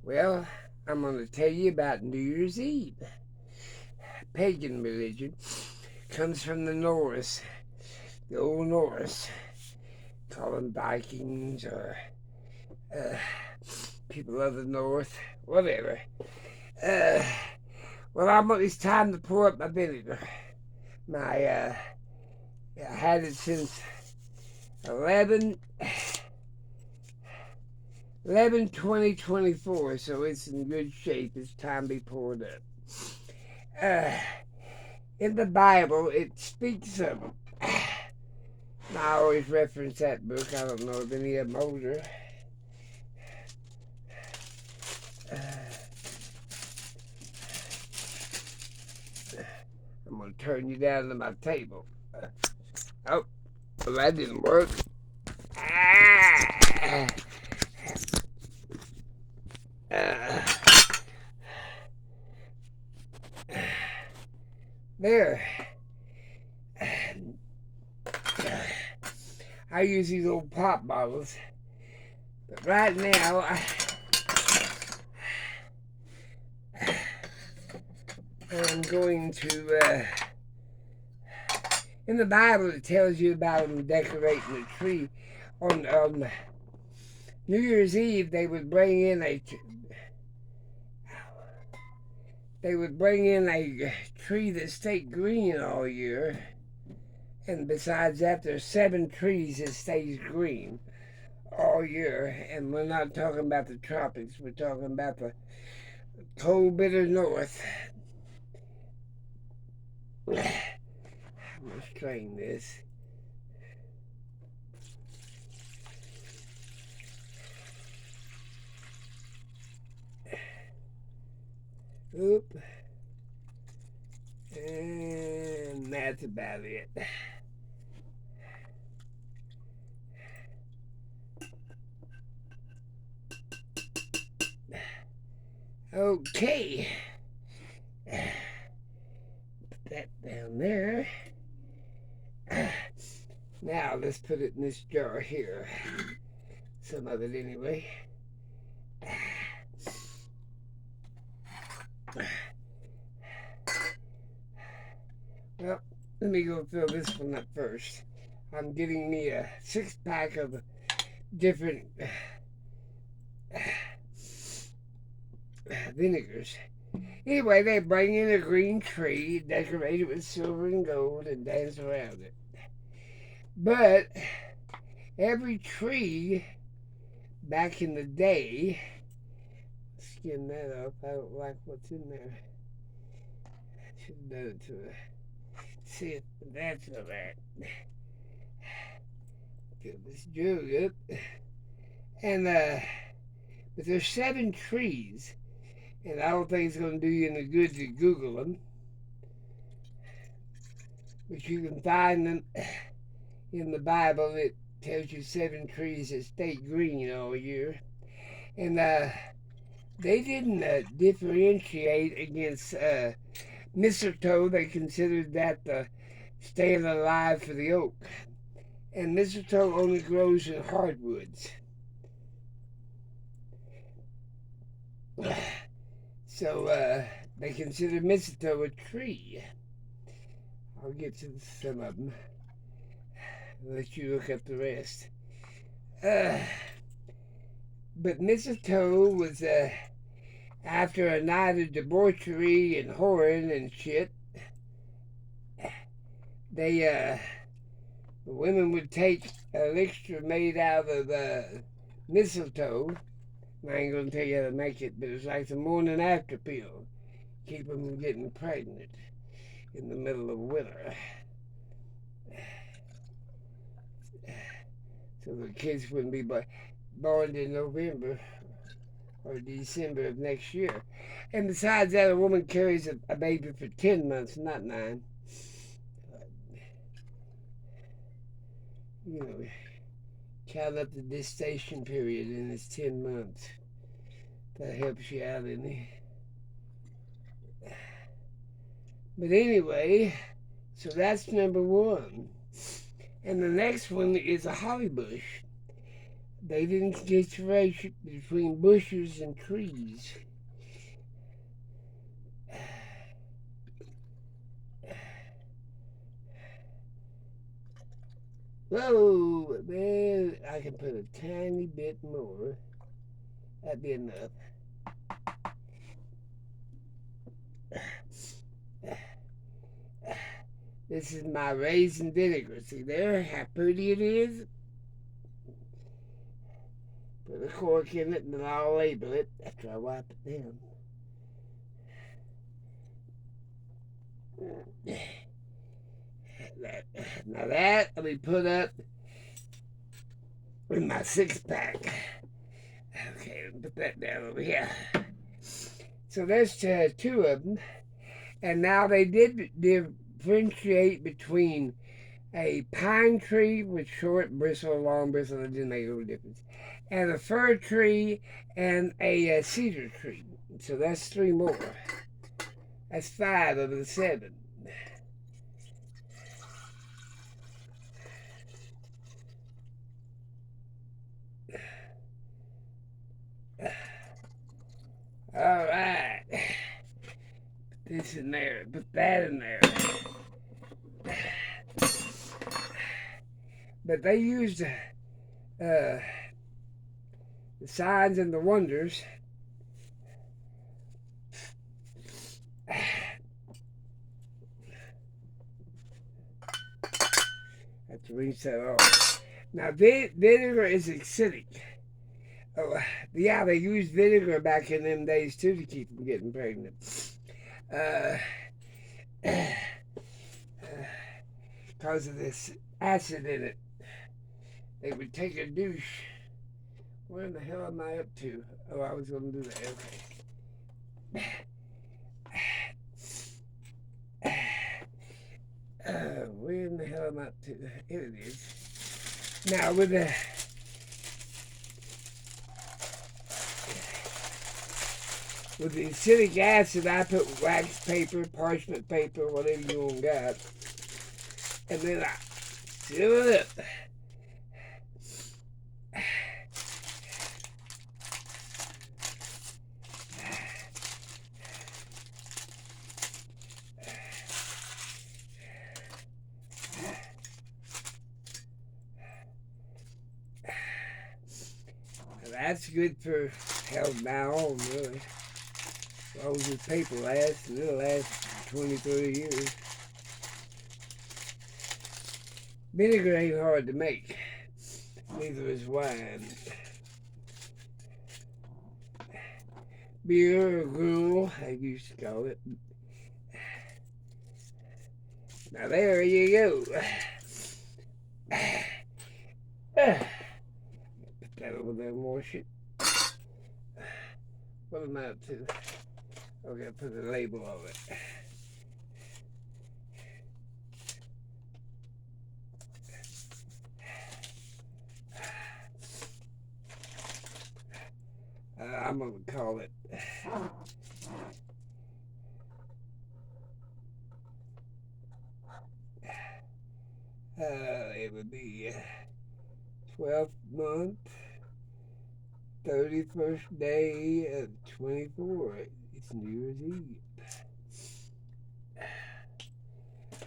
Well, I'm going to tell you about New Year's Eve. Pagan religion comes from the Norse, the old Norse. Call them Vikings or uh, people of the North, whatever. Uh, it's time to pour up my vinegar. I had it since 11, 2024, so it's in good shape. It's time to be poured up. Uh, in the Bible, it speaks of. I always reference that book. I don't know if any of them older. Uh, I'm going to turn you down to my table. Oh, well, that didn't work. Ah, uh, there. I use these old pop bottles. But right now, I'm going to. In the Bible, it tells you about them decorating the tree. On New Year's Eve, they would bring in a tree that stayed green all year, and besides that, there's 7 trees that stays green all year. And we're not talking about the tropics; we're talking about the cold, bitter north. I'm gonna strain this. Oop. And that's about it. Okay. Put that down there. Now let's put it in this jar here. Some of it anyway. Well, let me go fill this one up first. I'm getting me a 6-pack of different vinegars. Anyway, they bring in a green tree, decorated with silver and gold, and dance around it. But every tree back in the day, skin that up. I don't like what's in there. I should have done it to it. See it. That's all right. Fill this jug up. And but there's 7 trees, and I don't think it's going to do you any good to Google them. But you can find them in the Bible. It tells you 7 trees that stay green all year. And they didn't differentiate against mistletoe. They considered that the staying alive for the oak. And mistletoe only grows in hardwoods. So they consider mistletoe a tree. I'll get to some of them. I'll let you look up the rest. But mistletoe was after a night of debauchery and whoring and shit. The women would take an elixir made out of mistletoe. I ain't gonna tell you how to make it, but it's like the morning after pill. Keep them from getting pregnant in the middle of winter. So the kids wouldn't be born in November or December of next year. And besides that, a woman carries a baby for 10 months, not 9. You know, count up the gestation period, and it's 10 months. That helps you out, any. But anyway, so that's number 1. And the next one is a holly bush. They didn't differentiate between bushes and trees. Whoa, man, I can put a tiny bit more. That'd be enough. This is my raisin vinegar. See there how pretty it is? Put a cork in it and then I'll label it after I wipe it down. Now that will be put up in my 6-pack. Okay, put that down over here. So there's two of them. And now they did differentiate between a pine tree with short bristle, long bristle, that didn't make a little difference, and a fir tree and a cedar tree. So that's 3 more. That's 5 of the 7. All right. Put this in there. Put that in there. But they used the signs and the wonders. Have to rinse that off. Now, vinegar is acidic. Oh, yeah, they used vinegar back in them days too to keep them getting pregnant. Because of this acid in it. They would take a douche. Where in the hell am I up to? Oh, I was going to do that. Okay. Where in the hell am I up to? Here it is. Now, with the acidic acid, I put wax paper, parchment paper, whatever you want got. And then I seal it up. That's good for held now on, really. As long as the paper lasts, and it'll last 20, 30 years. Vinegar ain't hard to make. Neither is wine. Beer or gruel, I used to call it. Now there you go. Put that over there and wash it. What am I up to? Okay, put a label on it. I'm going to call it it would be 12th month, 31st day of 24. It's New Year's Eve.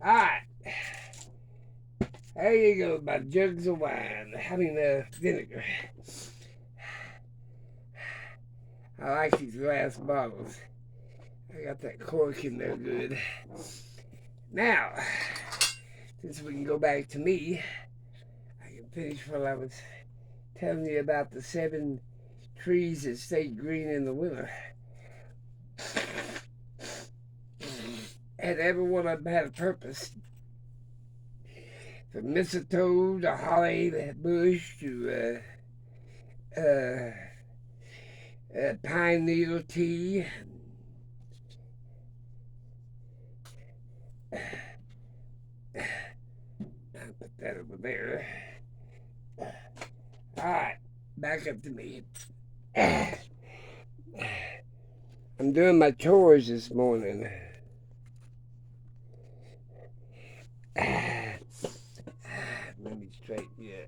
Alright. There you go, my jugs of wine. Vinegar. I like these glass bottles. I got that cork in there good. Now, since we can go back to me, I can finish what I was telling you about the 7 trees that stayed green in the winter. And every one of them had a purpose. From mistletoe to holly to bush to pine needle tea. I'll put that over there. Alright, back up to me. I'm doing my chores this morning. Let me straighten you.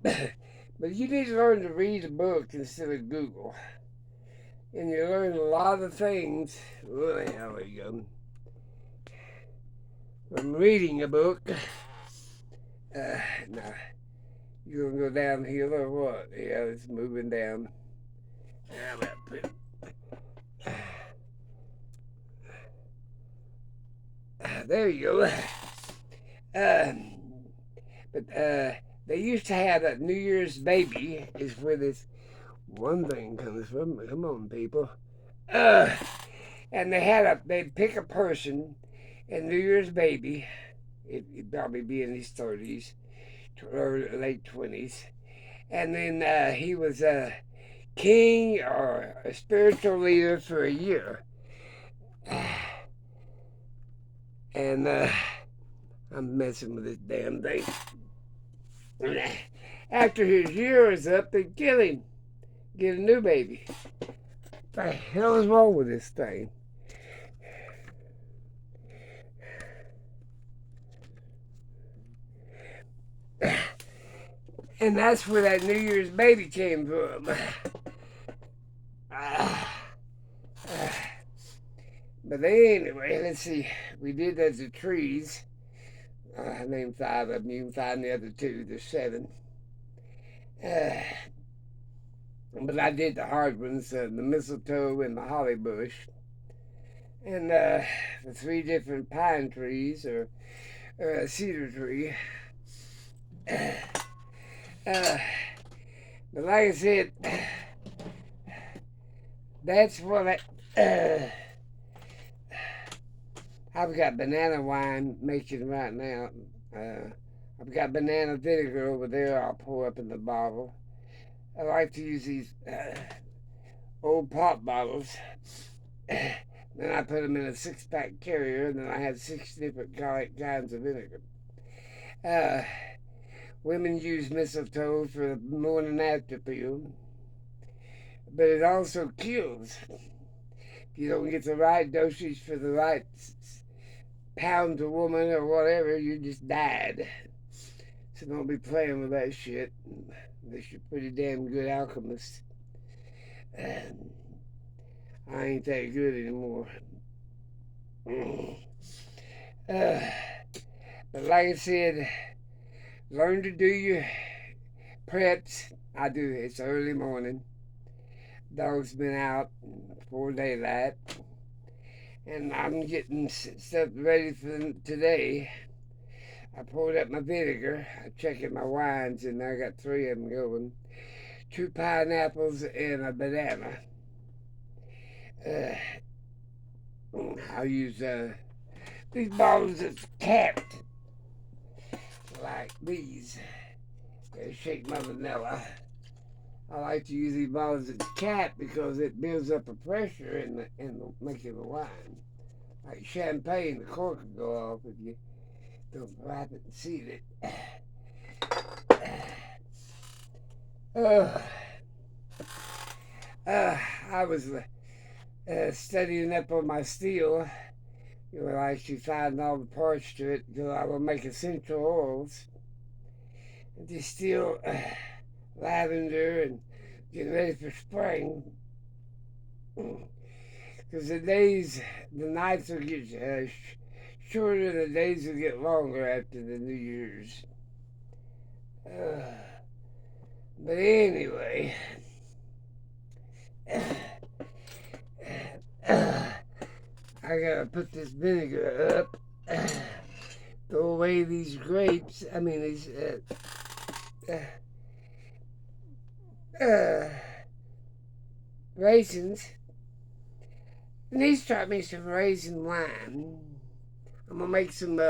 But you need to learn to read a book instead of Google. And you learn a lot of things. Well, there we go. From reading a book. Now, you gonna go downhill or what? Yeah, it's moving down. There you go. But they used to have a New Year's baby, is where this one thing comes from. Come on, people. And they'd pick a person in New Year's baby. It'd probably be in his 30s or late 20s. And then he was a king or a spiritual leader for a year. And I'm messing with this damn thing. After his year is up, they kill him. Get a new baby. What the hell is wrong with this thing? And that's where that New Year's baby came from. But anyway, let's see. We did the trees. I named 5 of them. You can find the other 2. There's 7. But I did the hard ones, the mistletoe and the holly bush. And the 3 different pine trees or a cedar tree. But like I said, that's what I've got banana wine making right now. I've got banana vinegar over there I'll pour up in the bottle. I like to use these old pop bottles. Then I put them in a 6-pack carrier, and then I have 6 different kinds of vinegar. Women use mistletoe for the morning after pill, but it also kills. If you don't get the right dosage for the right pound to woman or whatever, you just died. So don't be playing with that shit unless you're a pretty damn good alchemist. I ain't that good anymore. But like I said, learn to do your preps. I do. It's early morning. Dog's been out before daylight. And I'm getting stuff ready for today. I poured up my vinegar. I'm checking my wines, and I got 3 of them going. 2 pineapples and a banana. I'll use these bottles that's capped, like these. They shake my vanilla. I like to use these bottles that's capped because it builds up a pressure in the making the wine. Like champagne, the cork will go off if you don't wrap it and seal it. I was studying up on my steel. You will actually find all the parts to it because I will make essential oils. And distill lavender and get ready for spring. Because the nights will get shorter, the days will get longer after the New Year's. But anyway, I gotta put this vinegar up, throw away these grapes. I mean, these raisins. And these taught me some raisin wine. I'm gonna make some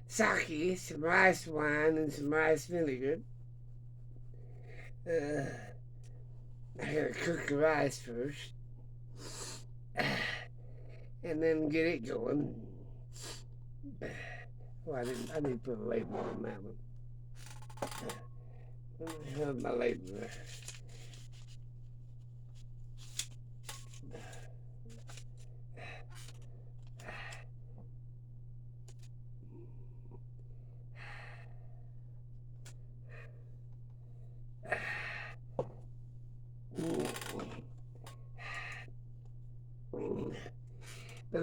sake, some rice wine, and some rice vinegar. I gotta cook the rice first, and then get it going. Oh, I didn't put a label on that one. Let me have my label there.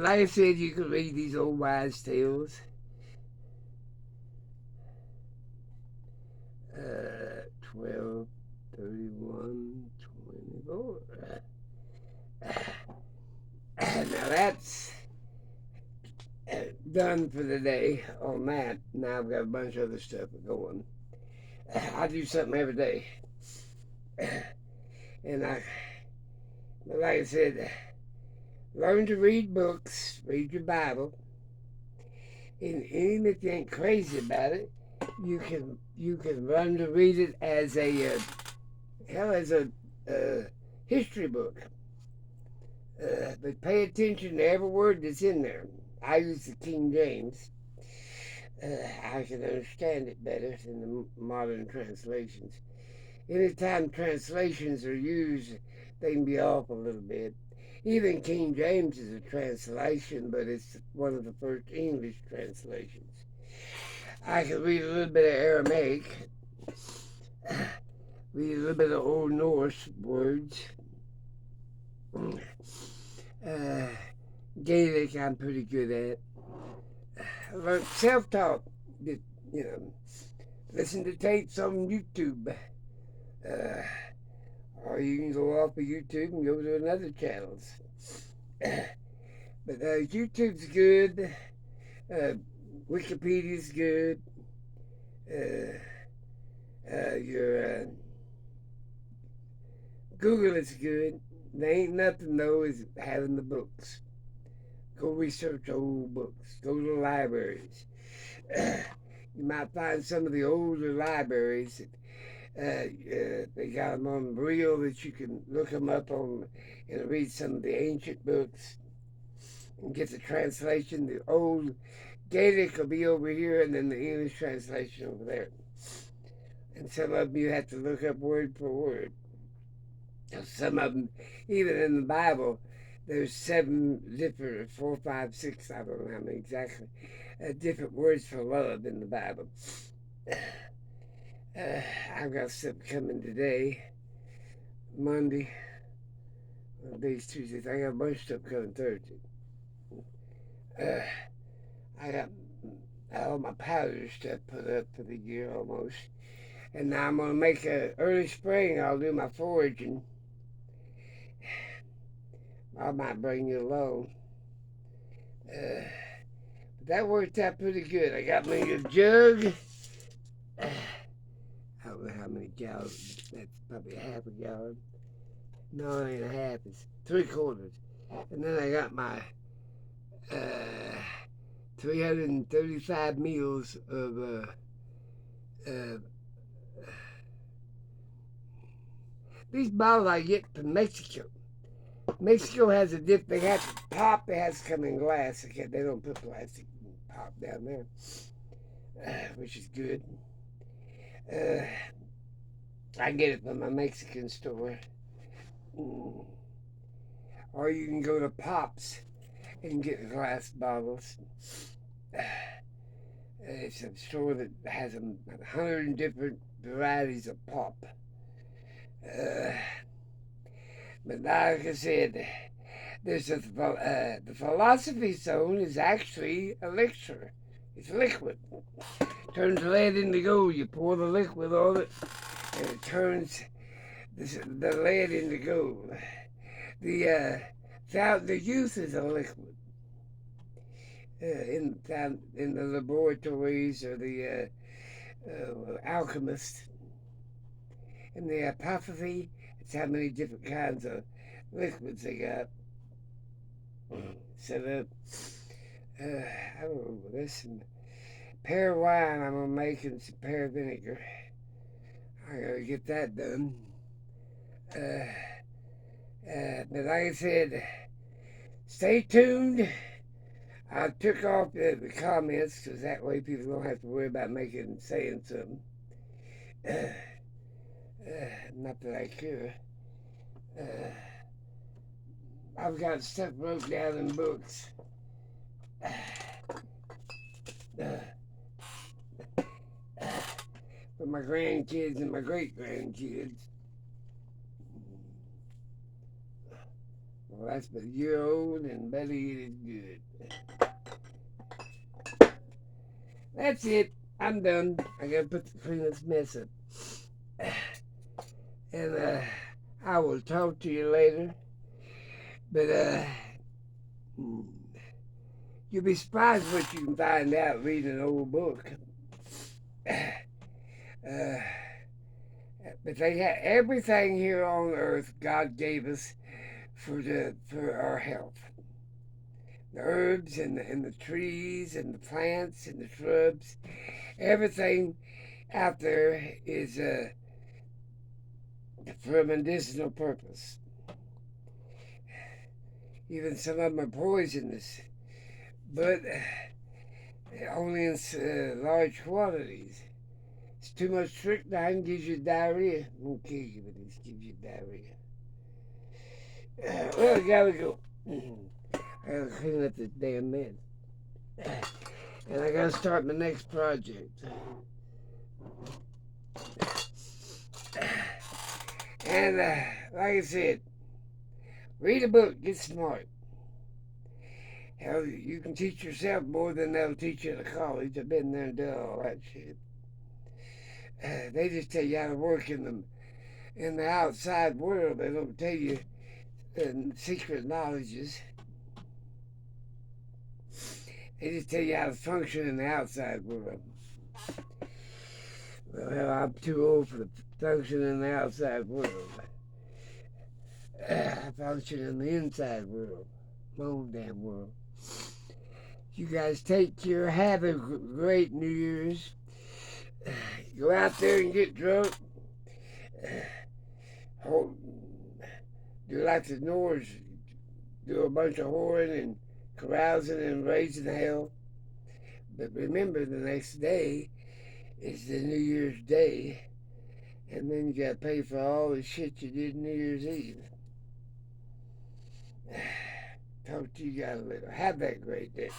like I said, you can read these old wives' tales. 12, 31, 24. Now that's done for the day on that. Now I've got a bunch of other stuff going. I do something every day. And like I said, learn to read books, read your Bible. And even if you ain't crazy about it, you can learn to read it as a history book. But pay attention to every word that's in there. I use the King James. I can understand it better than the modern translations. Anytime translations are used, they can be off a little bit. Even King James is a translation, but it's one of the first English translations. I can read a little bit of Aramaic, read a little bit of Old Norse words. Gaelic, I'm pretty good at. I learned self-taught. You know, listen to tapes on YouTube. Or you can go off of YouTube and go to another channels. But YouTube's good. Wikipedia's good. Your Google is good. There ain't nothing though is having the books. Go research old books. Go to the libraries. You might find some of the older libraries that they got them on reel that you can look them up on and read some of the ancient books and get the translation. The old Gaelic will be over here and then the English translation over there. And some of them you have to look up word for word. Some of them, even in the Bible, there's 7 different, 4, 5, 6, I don't know how many exactly, different words for love in the Bible. I've got stuff coming today, Monday, today's Tuesday. I got a bunch of stuff coming Thursday. I got all my powder stuff put up for the year almost. And now I'm going to make early spring, I'll do my foraging. I might bring you along. But that worked out pretty good. I got me a jug. I don't know how many gallons. That's probably half a gallon. No, it ain't a half. It's 3/4. And then I got my 335 meals of these bottles I get from Mexico. Mexico has a dip. They have to pop. It has to come in glass. They don't put plastic pop down there, which is good. I get it from my Mexican store. Or you can go to Pops and get glass bottles. It's a store that has 100 different varieties of pop. But like I said, there's the philosophy zone is actually a elixir. It's liquid. Turns lead into gold. You pour the liquid on it, and it turns the lead into gold. The youth is a liquid. In the laboratories or the alchemist. And the apothecary, it's how many different kinds of liquids they got set up. I don't know, there's some pear wine I'm going to make and some pear vinegar. I got to get that done. But like I said, stay tuned. I took off the comments because that way people don't have to worry about saying something. Not that I care. I've got stuff wrote down in books. For my grandkids and my great grandkids. Well, that's a year old and better eat it good. That's it. I'm done. I gotta clean this mess up. And I will talk to you later. But you'll be surprised what you can find out reading an old book. But they have everything here on earth God gave us for our health. The herbs and the trees and the plants and the shrubs, everything out there is for a medicinal purpose. Even some of them are poisonous, but only in large quantities. It's too much strychnine, gives you diarrhea. It won't kill you, but it gives you diarrhea. Well, I gotta go. I gotta clean up this damn mess. And I gotta start my next project. And like I said, read a book, get smart. Hell, you can teach yourself more than they'll teach you at college. I've been there and done all that shit. They just tell you how to work in the outside world. They don't tell you secret knowledges. They just tell you how to function in the outside world. Well, I'm too old for the function in the outside world. I function in the inside world. My own damn world. You guys take care. Have a great New Year's. Go out there and get drunk. Do like the Nords. Do a bunch of whoring and carousing and raising hell. But remember, the next day is the New Year's Day. And then you gotta pay for all the shit you did New Year's Eve. Talk to you guys later. Have that great day.